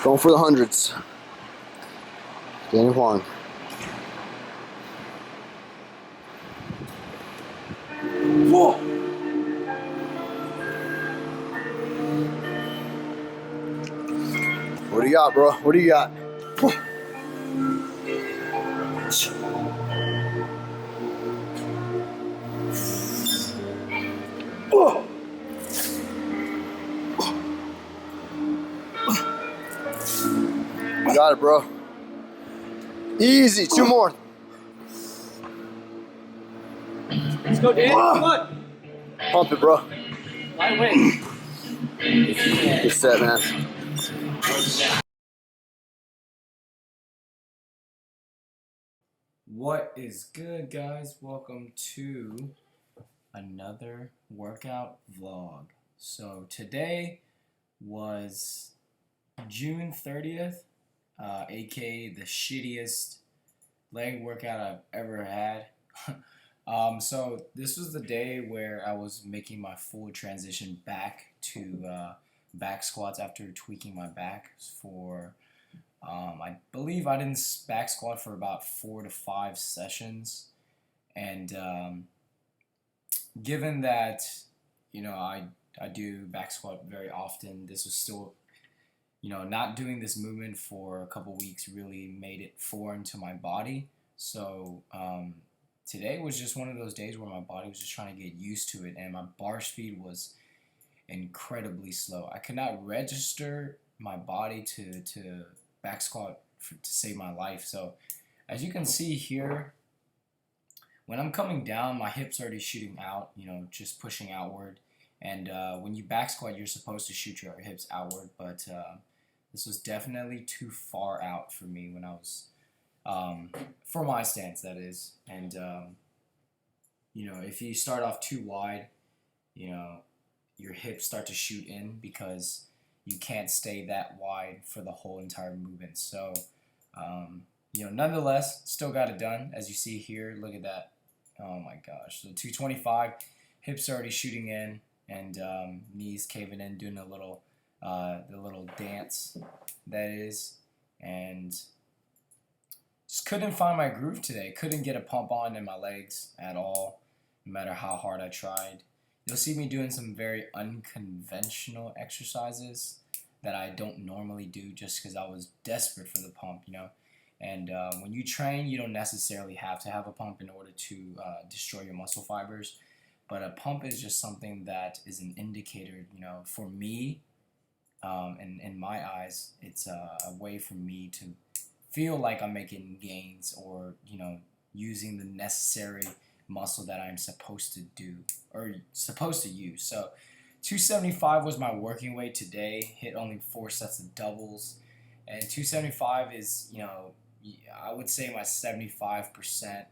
Going for the hundreds. Danny Hoang. Whoa! What do you got, bro? What do you got? You got it, bro. Easy. Two more. Let's go, Dan. Come on. Pump it, bro. Lightweight. Good set, man. What is good, guys? Welcome to another workout vlog. So today was June 30th, aka the shittiest leg workout I've ever had. So this was the day where I was making my full transition back to back squats after tweaking my back for I believe I didn't back squat for about 4 to 5 sessions, and given that I do back squat very often, this was still not doing this movement for a couple weeks really made it foreign to my body. So today was just one of those days where my body was just trying to get used to it, and my bar speed was incredibly slow. I could not register my body to back squat to save my life. So as you can see here, when I'm coming down, my hips are already shooting out, just pushing outward. And when you back squat, you're supposed to shoot your hips outward, but this was definitely too far out for me when I was, for my stance, that is. And if you start off too wide, your hips start to shoot in because you can't stay that wide for the whole entire movement. So, nonetheless, still got it done. As you see here, look at that. Oh my gosh. So 225, hips already shooting in, and knees caving in, doing the little dance that is. And just couldn't find my groove today. Couldn't get a pump on in my legs at all, no matter how hard I tried. You'll see me doing some very unconventional exercises that I don't normally do just because I was desperate for the pump, And when you train, you don't necessarily have to have a pump in order to destroy your muscle fibers. But a pump is just something that is an indicator, for me, and in my eyes, it's a way for me to feel like I'm making gains or, using the necessary muscle that I'm supposed to do or supposed to use. So 275 was my working weight today. Hit only 4 sets of doubles, and 275 is I would say my 75%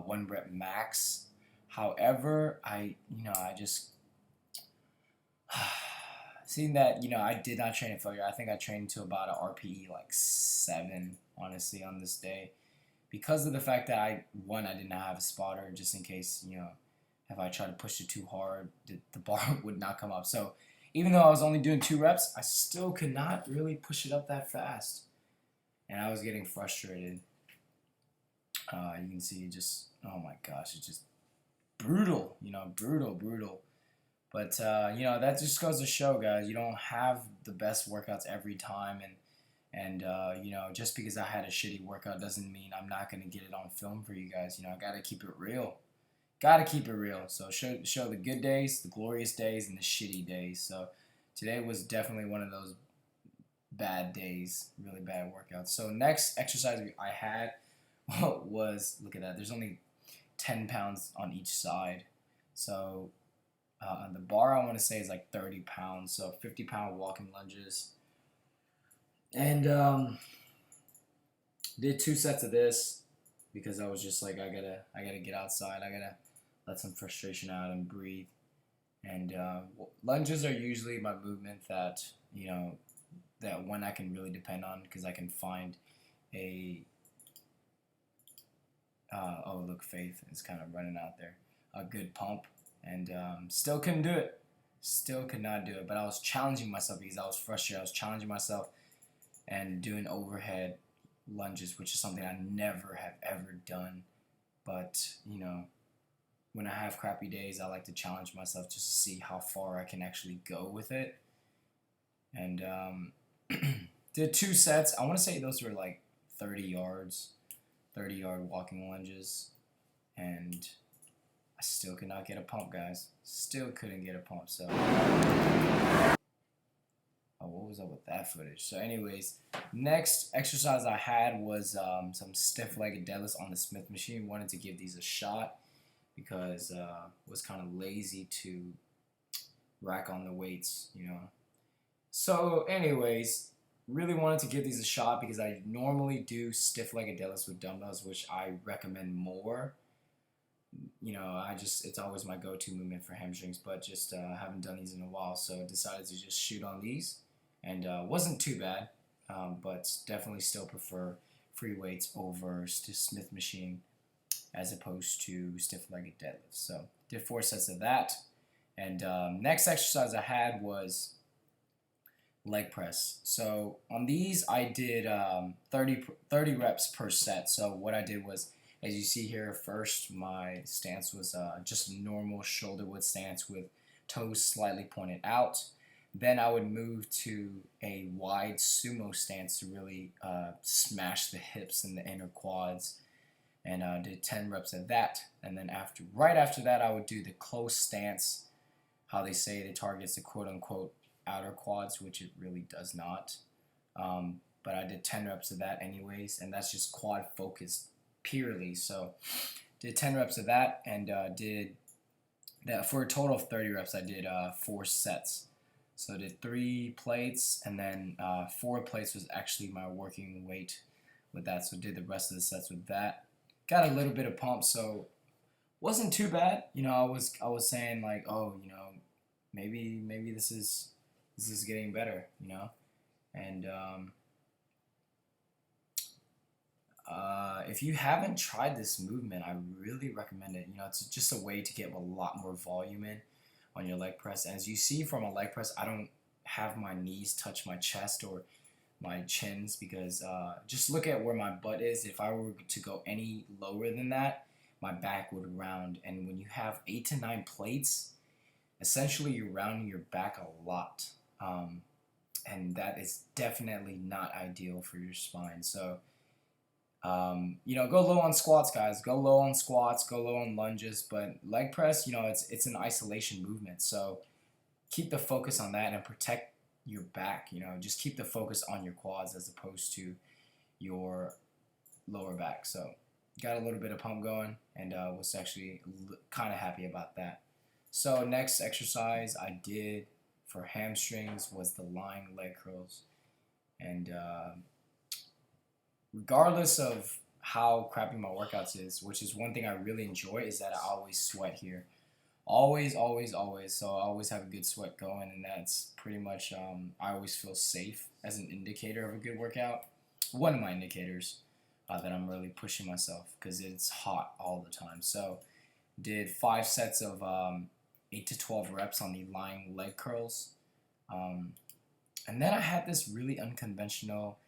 1 rep max. However, I just seeing that I did not train at failure. I think I trained to about a RPE like 7 honestly on this day, because of the fact that I did not have a spotter, just in case, if I tried to push it too hard, the bar would not come up. So even though I was only doing 2 reps, I still could not really push it up that fast. And I was getting frustrated. You can see just, oh my gosh, it's just brutal, brutal. But, that just goes to show, guys, you don't have the best workouts every time. And just because I had a shitty workout doesn't mean I'm not going to get it on film for you guys. I got to keep it real. Got to keep it real. So show the good days, the glorious days, and the shitty days. So today was definitely one of those bad days, really bad workouts. So next exercise I had was, look at that, there's only 10 pounds on each side. So the bar I want to say is like 30 pounds. So 50-pound walking lunges. And did 2 sets of this because I was just like, I gotta get outside. I gotta let some frustration out and breathe. And lunges are usually my movement that that one I can really depend on, because I can find a oh look, Faith is kind of running out there, a good pump, and still couldn't do it. Still could not do it. But I was challenging myself because I was frustrated. I was challenging myself and doing overhead lunges, which is something I never have ever done. But, you know, when I have crappy days, I like to challenge myself just to see how far I can actually go with it. And did 2 sets. I want to say those were like 30 yards, 30-yard walking lunges. And I still could not get a pump, guys. Still couldn't get a pump. So, what was up with that footage? So anyways, next exercise I had was some stiff-legged deadlifts on the Smith machine. Wanted to give these a shot because was kind of lazy to rack on the weights, you know. So anyways, really wanted to give these a shot because I normally do stiff-legged deadlifts with dumbbells, which I recommend more. You know, it's always my go-to movement for hamstrings, but just haven't done these in a while, so I decided to just shoot on these, and wasn't too bad, but definitely still prefer free weights over Smith machine as opposed to stiff-legged deadlifts. So did 4 sets of that, and next exercise I had was leg press. So on these I did 30 reps per set. So what I did was, as you see here, first my stance was just a normal shoulder width stance with toes slightly pointed out. Then I would move to a wide sumo stance to really smash the hips and the inner quads, and did 10 reps of that. And then right after that, I would do the close stance. How they say it targets the quote-unquote outer quads, which it really does not. But I did 10 reps of that anyways, and that's just quad focused purely. So did 10 reps of that, and did that for a total of 30 reps. I did 4 sets. So I did 3 plates, and then 4 plates was actually my working weight with that. So did the rest of the sets with that. Got a little bit of pump, so wasn't too bad. You know, I was saying like, oh, you know, maybe this is getting better, you know. And if you haven't tried this movement, I really recommend it. You know, it's just a way to get a lot more volume in on your leg press. And as you see from a leg press, I don't have my knees touch my chest or my chins because just look at where my butt is. If I were to go any lower than that, my back would round. And when you have 8 to 9 plates, essentially you're rounding your back a lot. And that is definitely not ideal for your spine. So, you know, go low on squats, guys. Go low on squats, go low on lunges. But leg press, you know, it's an isolation movement. So keep the focus on that and protect your back. You know, just keep the focus on your quads as opposed to your lower back. So got a little bit of pump going, and was actually kind of happy about that. So next exercise I did for hamstrings was the lying leg curls. And regardless of how crappy my workouts is, which is one thing I really enjoy, is that I always sweat here. Always. So I always have a good sweat going, and that's pretty much, I always feel safe as an indicator of a good workout. One of my indicators that I'm really pushing myself because it's hot all the time. So did 5 sets of 8 to 12 reps on the lying leg curls. And then I had this really unconventional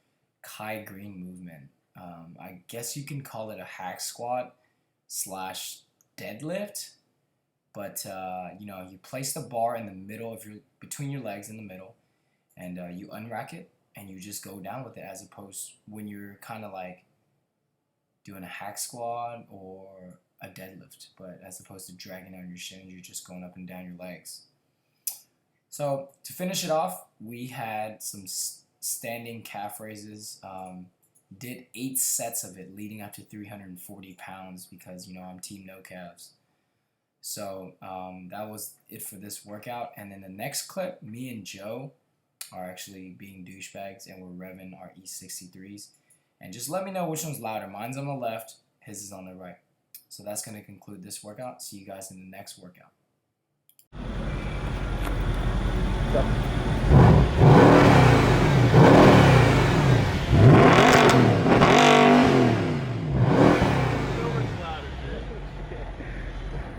Kai Green movement. I guess you can call it a hack squat / deadlift. But, you know, you place the bar in the middle of between your legs in the middle, and you unrack it, and you just go down with it, as opposed when you're kind of like doing a hack squat or a deadlift, but as opposed to dragging on your shins, you're just going up and down your legs. So to finish it off, we had some standing calf raises. Did 8 sets of it, leading up to 340 pounds because, you know, I'm team no calves. So that was it for this workout. And then the next clip, me and Joe are actually being douchebags, and we're revving our E63s. And just let me know which one's louder. Mine's on the left, his is on the right. So that's going to conclude this workout. See you guys in the next workout.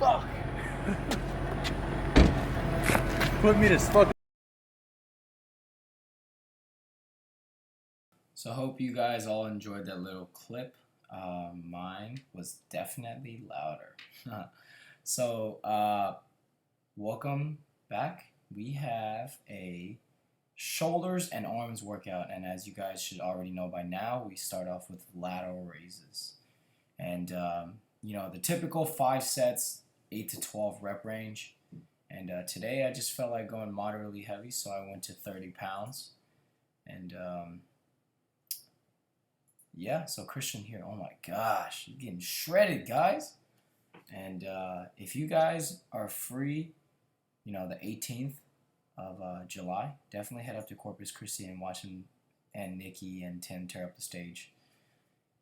Fuck. Put me to fuck. So I hope you guys all enjoyed that little clip. Mine was definitely louder. So welcome back. We have a shoulders and arms workout, and as you guys should already know by now, we start off with lateral raises. And you know, the typical 5 sets, 8 to 12 rep range. And today I just felt like going moderately heavy, so I went to 30 pounds. And yeah, so Christian here, oh my gosh, you're getting shredded, guys. And if you guys are free, you know, the 18th of July, definitely head up to Corpus Christi and watch him and Nikki and Tim tear up the stage.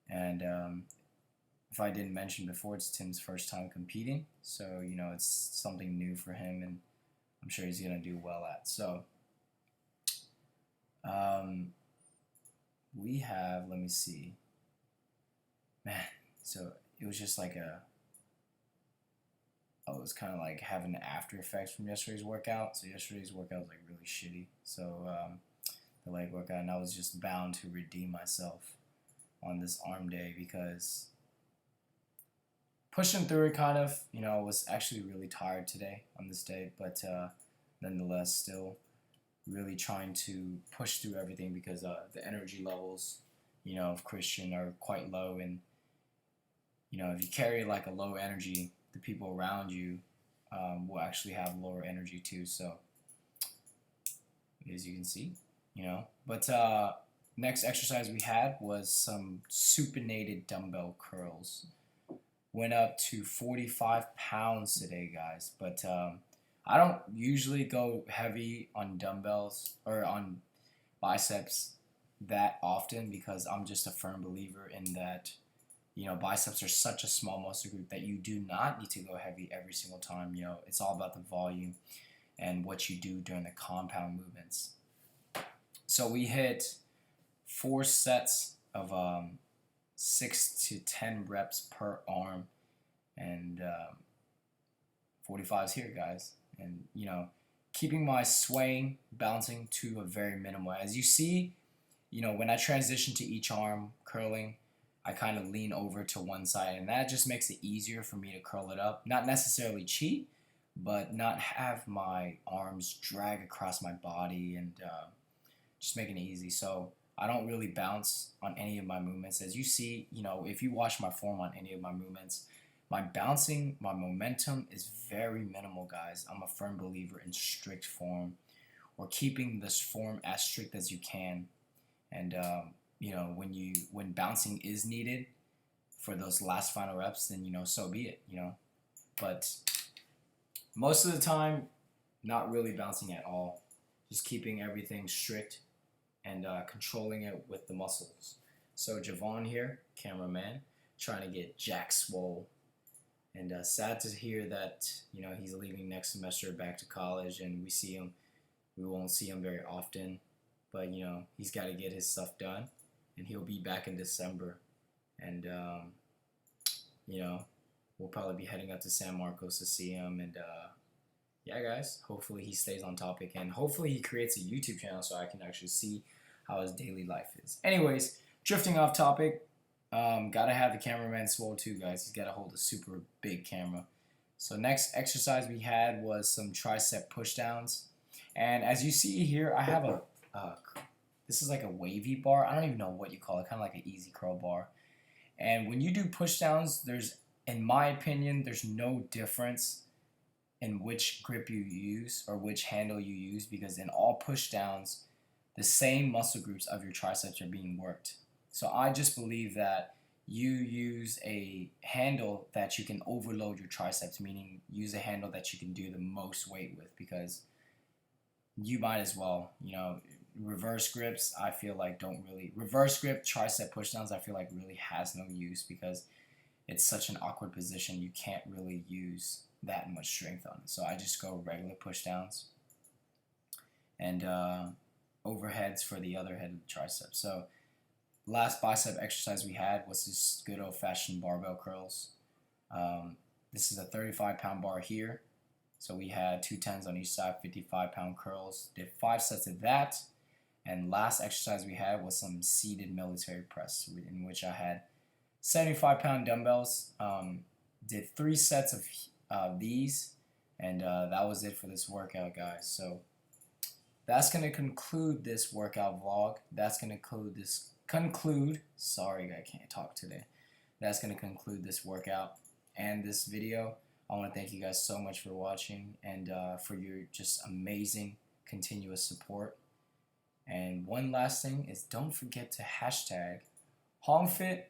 And if I didn't mention before, it's Tim's first time competing, so you know, it's something new for him, and I'm sure he's gonna do well at. So we have, let me see, man, so it was just like it was kind of like having after effects from yesterday's workout. So yesterday's workout was like really shitty, so the leg workout, and I was just bound to redeem myself on this arm day because pushing through it kind of, you know, I was actually really tired today on this day, but nonetheless still really trying to push through everything because the energy levels, you know, of Christian are quite low, and you know, if you carry like a low energy, the people around you will actually have lower energy too. So as you can see, you know, but next exercise we had was some supinated dumbbell curls. Went up to 45 pounds today, guys, but I don't usually go heavy on dumbbells or on biceps that often because I'm just a firm believer in that, you know, biceps are such a small muscle group that you do not need to go heavy every single time. You know, it's all about the volume and what you do during the compound movements. So we hit 4 sets of 6 to 10 reps per arm, and 45s here, guys. And you know, keeping my swaying, bouncing to a very minimal. As you see, you know, when I transition to each arm curling, I kind of lean over to one side, and that just makes it easier for me to curl it up. Not necessarily cheat, but not have my arms drag across my body, and just making it easy. So I don't really bounce on any of my movements. As you see, you know, if you watch my form on any of my movements, my bouncing, my momentum is very minimal, guys. I'm a firm believer in strict form, or keeping this form as strict as you can. And you know, when bouncing is needed for those last final reps, then you know, so be it. You know, but most of the time, not really bouncing at all. Just keeping everything strict and controlling it with the muscles. So Javon here, cameraman, trying to get jack swole. And sad to hear that, you know, he's leaving next semester back to college, and we won't see him very often. But, you know, he's got to get his stuff done, and he'll be back in December. And, you know, we'll probably be heading up to San Marcos to see him. And, yeah, guys, hopefully he stays on topic, and hopefully he creates a YouTube channel so I can actually see how his daily life is. Anyways, drifting off topic, gotta have the cameraman swole too, guys. He's gotta hold a super big camera. So next exercise we had was some tricep pushdowns, and as you see here, I have a this is like a wavy bar. I don't even know what you call it, kind of like an easy curl bar. And when you do pushdowns, there's, in my opinion, there's no difference in which grip you use or which handle you use, because in all pushdowns, the same muscle groups of your triceps are being worked. So I just believe that you use a handle that you can overload your triceps, meaning use a handle that you can do the most weight with, because you might as well, you know, reverse grips, I feel like don't really, reverse grip tricep pushdowns, I feel like really has no use because it's such an awkward position. You can't really use that much strength on it. So I just go regular pushdowns and overheads for the other head of the tricep. So last bicep exercise we had was this good old-fashioned barbell curls. This is a 35-pound bar here. So we had 2 10s on each side, 55-pound curls. Did 5 sets of that. And last exercise we had was some seated military press, in which I had 75-pound dumbbells. Did 3 sets of these, and that was it for this workout, guys. So that's going to conclude this workout vlog. That's going to conclude, sorry, I can't talk today. That's going to conclude this workout and this video. I want to thank you guys so much for watching and for your just amazing continuous support. And one last thing is, don't forget to hashtag HoangFit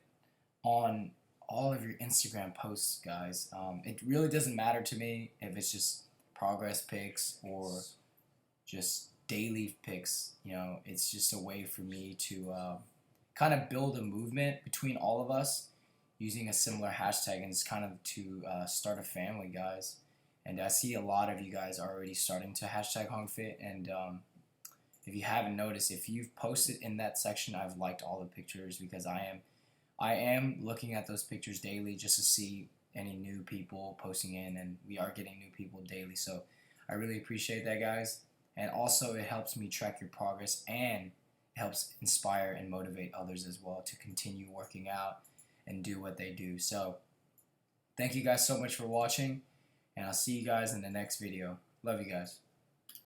on all of your Instagram posts, guys. It really doesn't matter to me if it's just progress pics or just daily pics. You know, it's just a way for me to kind of build a movement between all of us using a similar hashtag, and it's kind of to start a family, guys. And I see a lot of you guys already starting to hashtag HoangFit, and if you haven't noticed, if you've posted in that section, I've liked all the pictures, because I am looking at those pictures daily just to see any new people posting in, and we are getting new people daily. So I really appreciate that, guys. And also, it helps me track your progress, and it helps inspire and motivate others as well to continue working out and do what they do. So thank you guys so much for watching, and I'll see you guys in the next video. Love you guys.